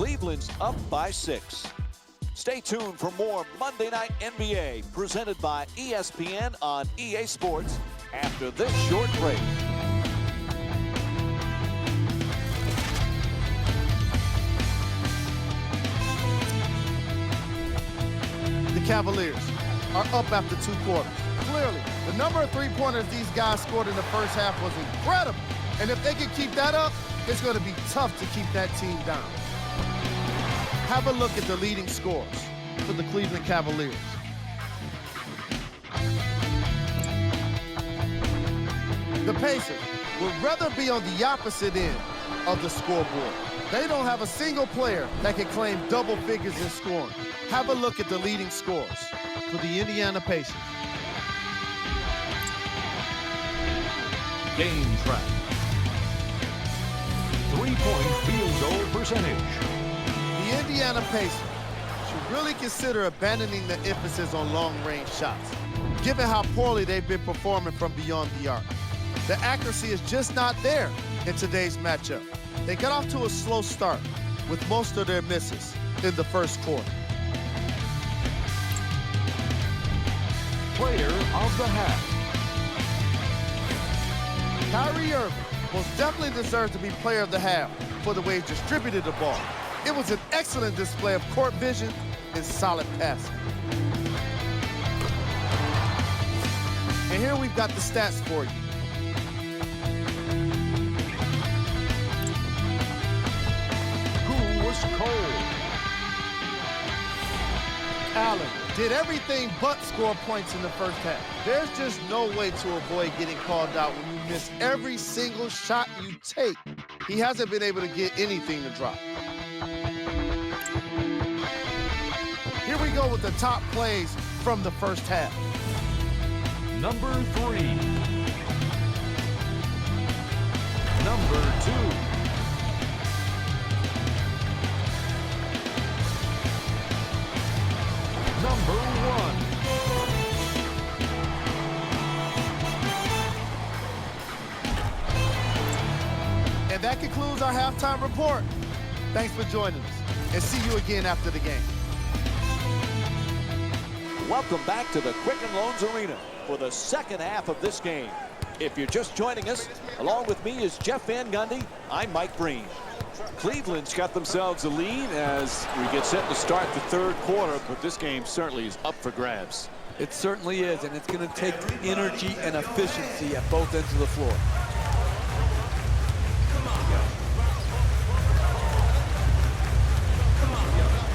Cleveland's up by 6. Stay tuned for more Monday Night NBA presented by ESPN on EA Sports after this short break. The Cavaliers are up after 2 quarters. Clearly, the number of three-pointers these guys scored in the first half was incredible. And if they can keep that up, it's going to be tough to keep that team down. Have a look at the leading scores for the Cleveland Cavaliers. The Pacers would rather be on the opposite end of the scoreboard. They don't have a single player that can claim double figures in scoring. Have a look at the leading scores for the Indiana Pacers. Game track. 3-point field goal percentage. The Indiana Pacers should really consider abandoning the emphasis on long-range shots, given how poorly they've been performing from beyond the arc. The accuracy is just not there in today's matchup. They got off to a slow start with most of their misses in the first quarter. Player of the half. Kyrie Irving most definitely deserves to be player of the half for the way he distributed the ball. It was an excellent display of court vision and solid passing. And here we've got the stats for you. Who was cold? Allen did everything but score points in the first half. There's just no way to avoid getting called out when you miss every single shot you take. He hasn't been able to get anything to drop. Here we go with the top plays from the first half. Number 3. Number 2. Number 1. And that concludes our halftime report. Thanks for joining us, and see you again after the game. Welcome back to the Quicken Loans Arena for the second half of this game. If you're just joining us, along with me is Jeff Van Gundy. I'm Mike Breen. Cleveland's got themselves a lead as we get set to start the third quarter, but this game certainly is up for grabs. It certainly is, and it's going to take energy and efficiency at both ends of the floor.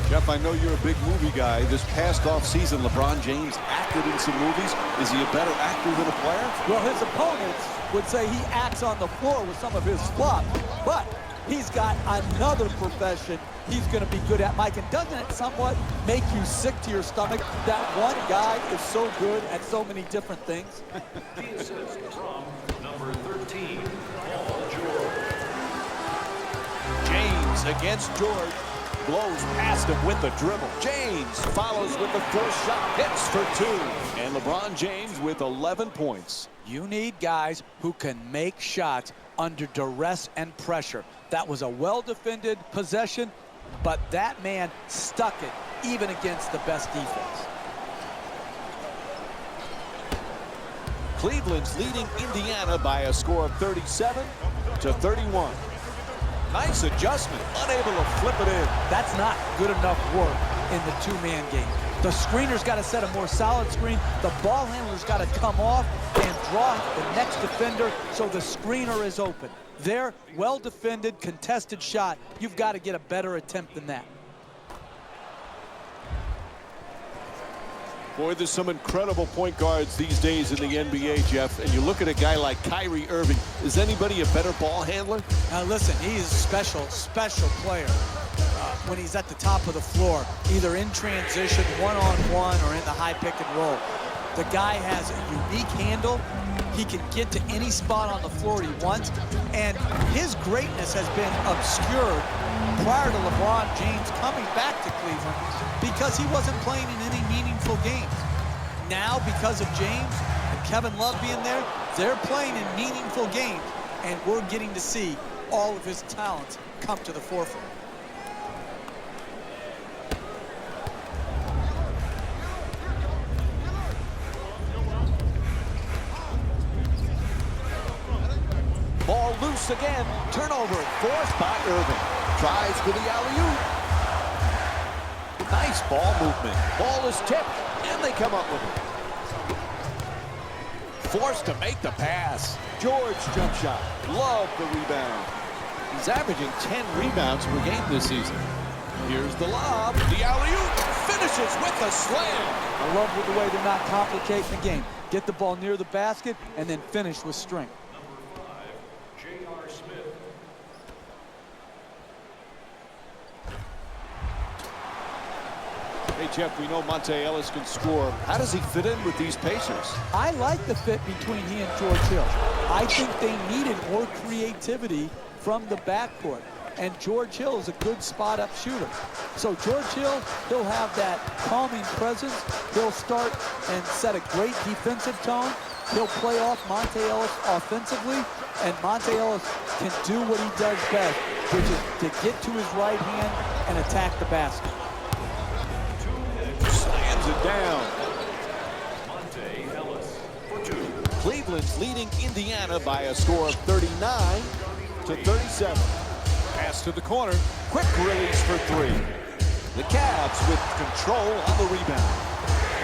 Jeff, I know you're a big movie guy. This past offseason, LeBron James acted in some movies. Is he a better actor than a player? Well, his opponents would say he acts on the floor with some of his flops, but he's got another profession he's going to be good at, Mike. And doesn't it somewhat make you sick to your stomach that one guy is so good at so many different things? The assist from number 13, Paul George. James against George. Blows past him with the dribble. James follows with the first shot. Hits for 2. And LeBron James with 11 points. You need guys who can make shots under duress and pressure. That was a well-defended possession, but that man stuck it even against the best defense. Cleveland's leading Indiana by a score of 37-31. Nice adjustment, unable to flip it in. That's not good enough work in the two-man game. The screener's got to set a more solid screen. The ball handler's got to come off and draw the next defender so the screener is open. Their well-defended, contested shot, you've got to get a better attempt than that. Boy, there's some incredible point guards these days in the NBA, Jeff. And you look at a guy like Kyrie Irving. Is anybody a better ball handler? Now listen, he's a special player when he's at the top of the floor, either in transition, one-on-one, or in the high pick and roll. The guy has a unique handle. He can get to any spot on the floor he wants, and his greatness has been obscured prior to LeBron James coming back to Cleveland because he wasn't playing in any meaningful games. Now, because of James and Kevin Love being there, they're playing in meaningful games, and we're getting to see all of his talents come to the forefront. Looks again. Turnover forced by Irving. Tries for the alley-oop. Nice ball movement. Ball is tipped, and they come up with it. Forced to make the pass. George jump shot. Love the rebound. He's averaging 10 rebounds per game this season. Here's the lob. The alley-oop finishes with a slam. I love the way they're not complicating the game. Get the ball near the basket and then finish with strength. Number 5, J.R. Smith. Hey, Jeff, we know Monte Ellis can score. How does he fit in with these Pacers? I like the fit between he and George Hill. I think they needed more creativity from the backcourt. And George Hill is a good spot-up shooter. So George Hill, he'll have that calming presence. He'll start and set a great defensive tone. He'll play off Monte Ellis offensively, and Monte Ellis can do what he does best, which is to get to his right hand and attack the basket. Slams it down. Monte Ellis for 2. Cleveland's leading Indiana by a score of 39-37. Pass to the corner. Quick release for 3. The Cavs with control on the rebound.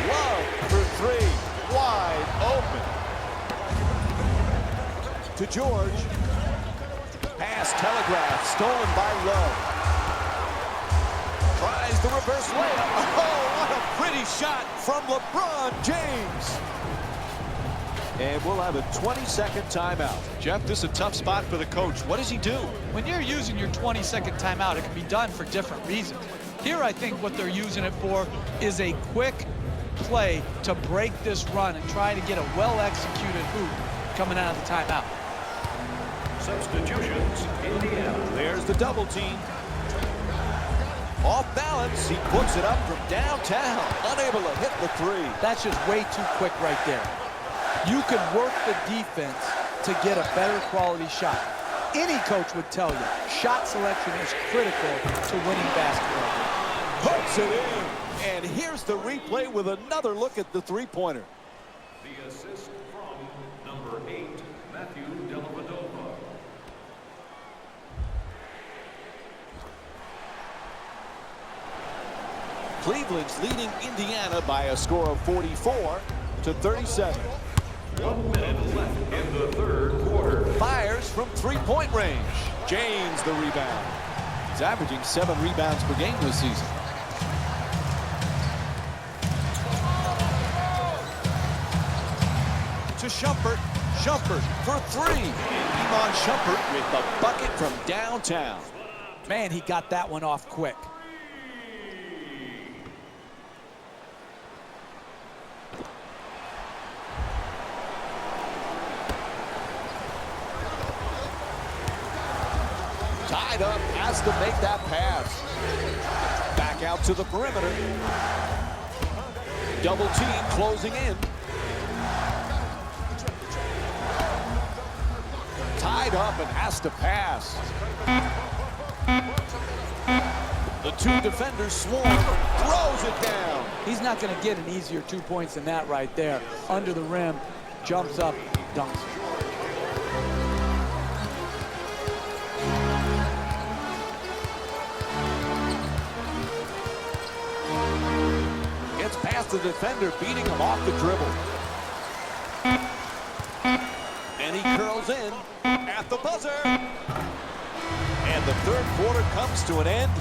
Love for 3. Wide open. To George. Pass telegraphed. Stolen by Love. Tries the reverse layup. Oh, what a pretty shot from LeBron James. And we'll have a 20-second timeout. Jeff, this is a tough spot for the coach. What does he do? When you're using your 20-second timeout, it can be done for different reasons. Here, I think what they're using it for is a quick play to break this run and try to get a well-executed hoop coming out of the timeout. Substitutions, Indiana. There's the double team. Off balance, he puts it up from downtown. Unable to hit the 3. That's just way too quick right there. You can work the defense to get a better quality shot. Any coach would tell you, shot selection is critical to winning basketball. Puts it in. And here's the replay with another look at the three-pointer. The assist from number 8, Matthew Dellavedova. Cleveland's leading Indiana by a score of 44-37. 1 minute left in the third quarter. Fires from three-point range. James the rebound. He's averaging 7 rebounds per game this season. To Shumpert. Shumpert for 3. Iman Shumpert with the bucket from downtown. Man, he got that one off quick. Tied up, has to make that pass. Back out to the perimeter. Double team closing in. Tied up and has to pass. The 2 defenders swarm, throws it down. He's not going to get an easier 2 points than that right there. Under the rim, jumps up, dunks. Gets past the defender, beating him off the dribble. And he curls in at the buzzer. And the third quarter comes to an end.